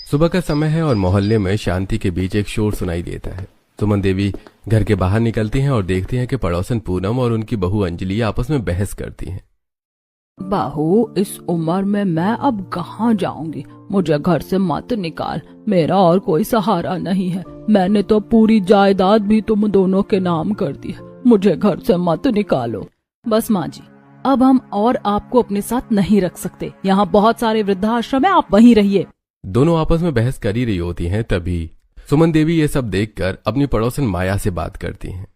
सुबह का समय है और मोहल्ले में शांति के बीच एक शोर सुनाई देता है। सुमन देवी घर के बाहर निकलती हैं और देखती हैं कि पड़ोसन पूनम और उनकी बहू अंजलि आपस में बहस करती हैं। बहू, इस उम्र में मैं अब कहाँ जाऊंगी? मुझे घर से मत निकाल, मेरा और कोई सहारा नहीं है। मैंने तो पूरी जायदाद भी तुम दोनों के नाम कर दी है, मुझे घर से मत निकालो। बस माँ जी, अब हम और आपको अपने साथ नहीं रख सकते। यहाँ बहुत सारे वृद्धाश्रम है, आप वहीं रहिए। दोनों आपस में बहस कर ही रही होती हैं, तभी सुमन देवी ये सब देखकर अपनी पड़ोसन माया से बात करती हैं।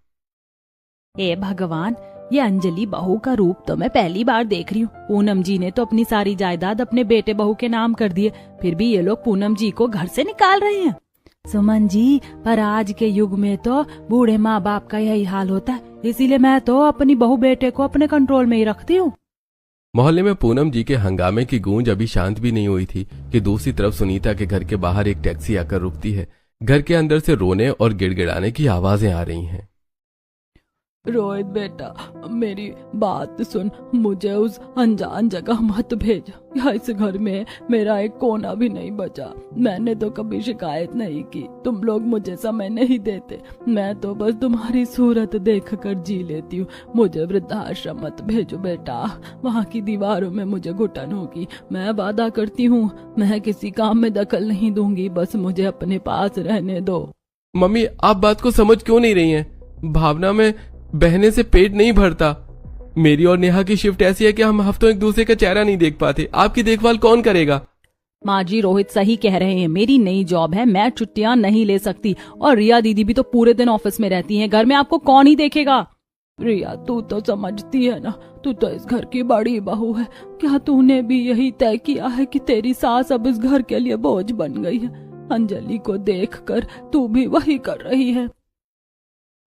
हे भगवान, ये अंजलि बहू का रूप तो मैं पहली बार देख रही हूँ। पूनम जी ने तो अपनी सारी जायदाद अपने बेटे बहू के नाम कर दिए, फिर भी ये लोग पूनम जी को घर से निकाल रहे हैं। सुमन जी, पर आज के युग में तो बूढ़े माँ बाप का यही हाल होता है, इसीलिए मैं तो अपनी बहू बेटे को अपने कंट्रोल में ही रखती हूँ। मोहल्ले में पूनम जी के हंगामे की गूंज अभी शांत भी नहीं हुई थी कि दूसरी तरफ सुनीता के घर के बाहर एक टैक्सी आकर रुकती है। घर के अंदर से रोने और गिड़गिड़ाने की आवाजें आ रही हैं। रोहित बेटा, मेरी बात सुन, मुझे उस अनजान जगह मत भेज। यहाँ इस घर में मेरा एक कोना भी नहीं बचा। मैंने तो कभी शिकायत नहीं की, तुम लोग मुझे समय नहीं देते। मैं तो बस तुम्हारी सूरत देखकर जी लेती हूँ। मुझे वृद्धाश्रम मत भेजो बेटा, वहाँ की दीवारों में मुझे घुटन होगी। मैं वादा करती हूँ, मैं किसी काम में दखल नहीं दूंगी, बस मुझे अपने पास रहने दो। मम्मी, आप बात को समझ क्यों नहीं रही हैं? भावना में बहने से पेट नहीं भरता। मेरी और नेहा की शिफ्ट ऐसी है कि हम हफ्तों एक दूसरे का चेहरा नहीं देख पाते। आपकी देखभाल कौन करेगा? माँ जी, रोहित सही कह रहे हैं। मेरी नई जॉब है, मैं छुट्टियां नहीं ले सकती। और रिया दीदी भी तो पूरे दिन ऑफिस में रहती हैं, घर में आपको कौन ही देखेगा? रिया, तू तो समझती है ना, तू तो इस घर की बड़ी बहू है। क्या तूने भी यही तय किया है कि तेरी सास अब इस घर के लिए बोझ बन गई है? अंजलि को देखकर तू भी वही कर रही है।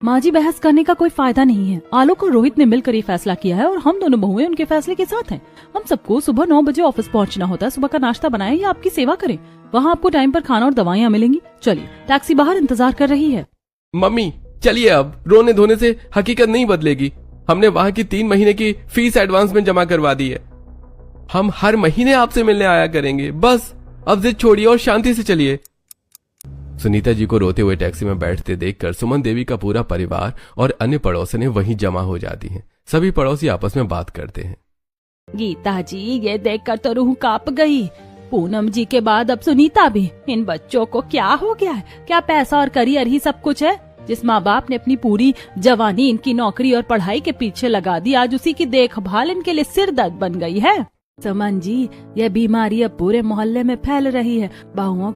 माँ जी, बहस करने का कोई फायदा नहीं है। आलोक और रोहित ने मिलकर ये फैसला किया है और हम दोनों बहुएं उनके फैसले के साथ हैं। हम सबको सुबह 9 बजे ऑफिस पहुंचना होता है। सुबह का नाश्ता बनाएं या आपकी सेवा करें, वहाँ आपको टाइम पर खाना और दवाइयाँ मिलेंगी। चलिए, टैक्सी बाहर इंतजार कर रही है। मम्मी चलिए, अब रोने धोने से हकीकत नहीं बदलेगी। हमने वहाँ की 3 महीने की फीस एडवांस में जमा करवा दी है। हम हर महीने आपसे मिलने आया करेंगे। बस अब जिद छोड़िए और शांति से चलिए। सुनीता जी को रोते हुए टैक्सी में बैठते देखकर सुमन देवी का पूरा परिवार और अन्य पड़ोसने वहीं जमा हो जाती हैं। सभी पड़ोसी आपस में बात करते हैं। गीता जी, ये देखकर तो रूह कांप गई। पूनम जी के बाद अब सुनीता भी। इन बच्चों को क्या हो गया है? क्या पैसा और करियर ही सब कुछ है? जिस माँ बाप ने अपनी पूरी जवानी इनकी नौकरी और पढ़ाई के पीछे लगा दी, आज उसी की देखभाल इनके लिए सिर दर्द बन गई है। सुमन जी, यह बीमारी अब पूरे मोहल्ले में फैल रही है। बहुओं